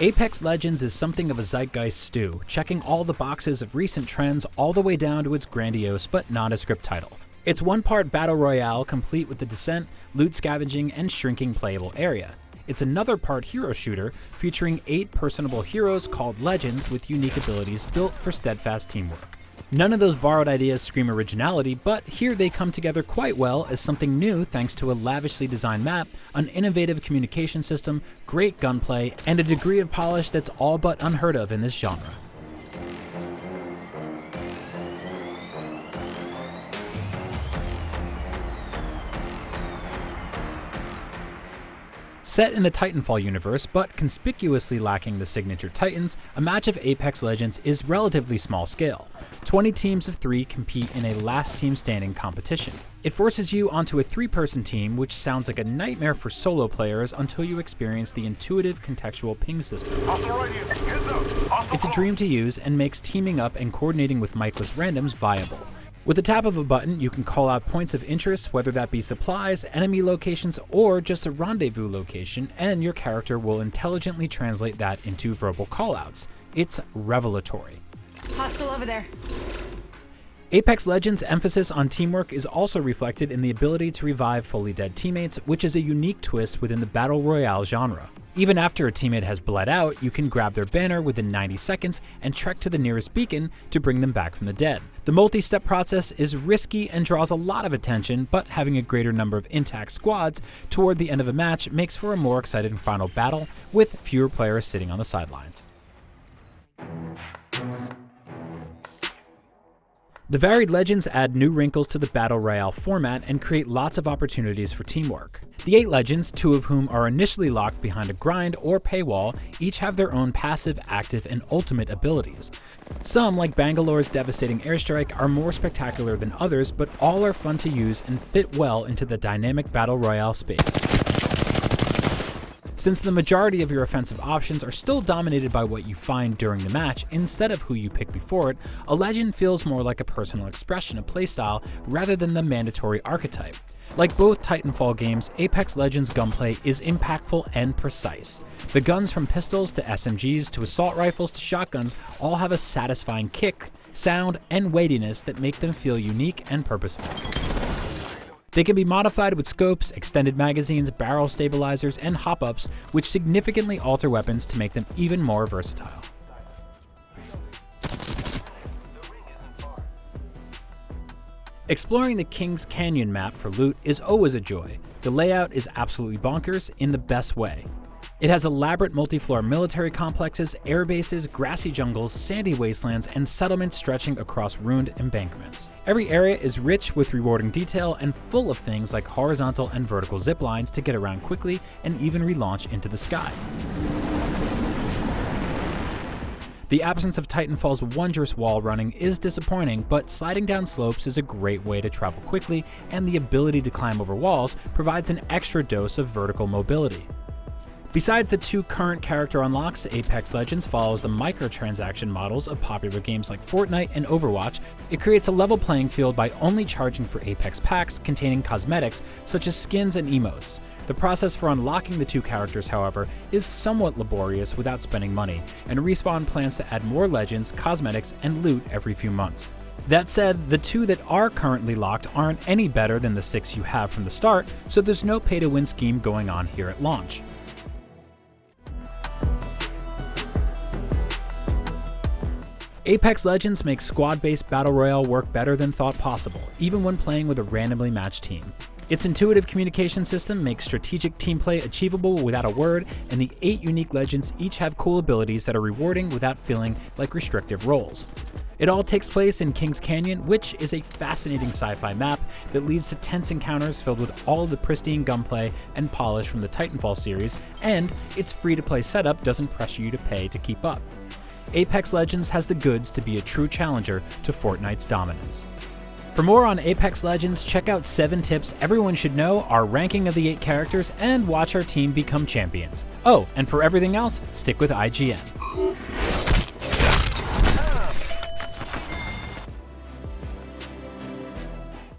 Apex Legends is something of a zeitgeist stew, checking all the boxes of recent trends all the way down to its grandiose but nondescript title. It's one part battle royale complete with the descent, loot scavenging, and shrinking playable area. It's another part hero shooter featuring 8 personable heroes called Legends with unique abilities built for steadfast teamwork. None of those borrowed ideas scream originality, but here they come together quite well as something new thanks to a lavishly designed map, an innovative communication system, great gunplay, and a degree of polish that's all but unheard of in this genre. Set in the Titanfall universe, but conspicuously lacking the signature Titans, a match of Apex Legends is relatively small scale. 20 teams of 3 compete in a last team standing competition. It forces you onto a 3-person team, which sounds like a nightmare for solo players until you experience the intuitive contextual ping system. It's a dream to use and makes teaming up and coordinating with Mikeless randoms viable. With the tap of a button, you can call out points of interest, whether that be supplies, enemy locations, or just a rendezvous location, and your character will intelligently translate that into verbal callouts. It's revelatory. Hostile over there. Apex Legends' emphasis on teamwork is also reflected in the ability to revive fully dead teammates, which is a unique twist within the battle royale genre. Even after a teammate has bled out, you can grab their banner within 90 seconds and trek to the nearest beacon to bring them back from the dead. The multi-step process is risky and draws a lot of attention, but having a greater number of intact squads toward the end of a match makes for a more exciting final battle with fewer players sitting on the sidelines. The varied legends add new wrinkles to the battle royale format and create lots of opportunities for teamwork. The 8 legends, 2 of whom are initially locked behind a grind or paywall, each have their own passive, active, and ultimate abilities. Some, like Bangalore's devastating airstrike, are more spectacular than others, but all are fun to use and fit well into the dynamic battle royale space. Since the majority of your offensive options are still dominated by what you find during the match instead of who you pick before it, a legend feels more like a personal expression of playstyle rather than the mandatory archetype. Like both Titanfall games, Apex Legends gunplay is impactful and precise. The guns from pistols to SMGs to assault rifles to shotguns all have a satisfying kick, sound, and weightiness that make them feel unique and purposeful. They can be modified with scopes, extended magazines, barrel stabilizers, and hop-ups, which significantly alter weapons to make them even more versatile. Exploring the King's Canyon map for loot is always a joy. The layout is absolutely bonkers in the best way. It has elaborate multi-floor military complexes, air bases, grassy jungles, sandy wastelands, and settlements stretching across ruined embankments. Every area is rich with rewarding detail and full of things like horizontal and vertical zip lines to get around quickly and even relaunch into the sky. The absence of Titanfall's wondrous wall running is disappointing, but sliding down slopes is a great way to travel quickly, and the ability to climb over walls provides an extra dose of vertical mobility. Besides the 2 current character unlocks, Apex Legends follows the microtransaction models of popular games like Fortnite and Overwatch. It creates a level playing field by only charging for Apex packs containing cosmetics such as skins and emotes. The process for unlocking the 2 characters, however, is somewhat laborious without spending money, and Respawn plans to add more legends, cosmetics, and loot every few months. That said, the 2 that are currently locked aren't any better than the 6 you have from the start, so there's no pay-to-win scheme going on here at launch. Apex Legends makes squad-based battle royale work better than thought possible, even when playing with a randomly matched team. Its intuitive communication system makes strategic team play achievable without a word, and the 8 unique legends each have cool abilities that are rewarding without feeling like restrictive roles. It all takes place in King's Canyon, which is a fascinating sci-fi map that leads to tense encounters filled with all of the pristine gunplay and polish from the Titanfall series, and its free-to-play setup doesn't pressure you to pay to keep up. Apex Legends has the goods to be a true challenger to Fortnite's dominance. For more on Apex Legends, check out 7 tips everyone should know, our ranking of the 8 characters, and watch our team become champions. Oh, and for everything else, stick with IGN.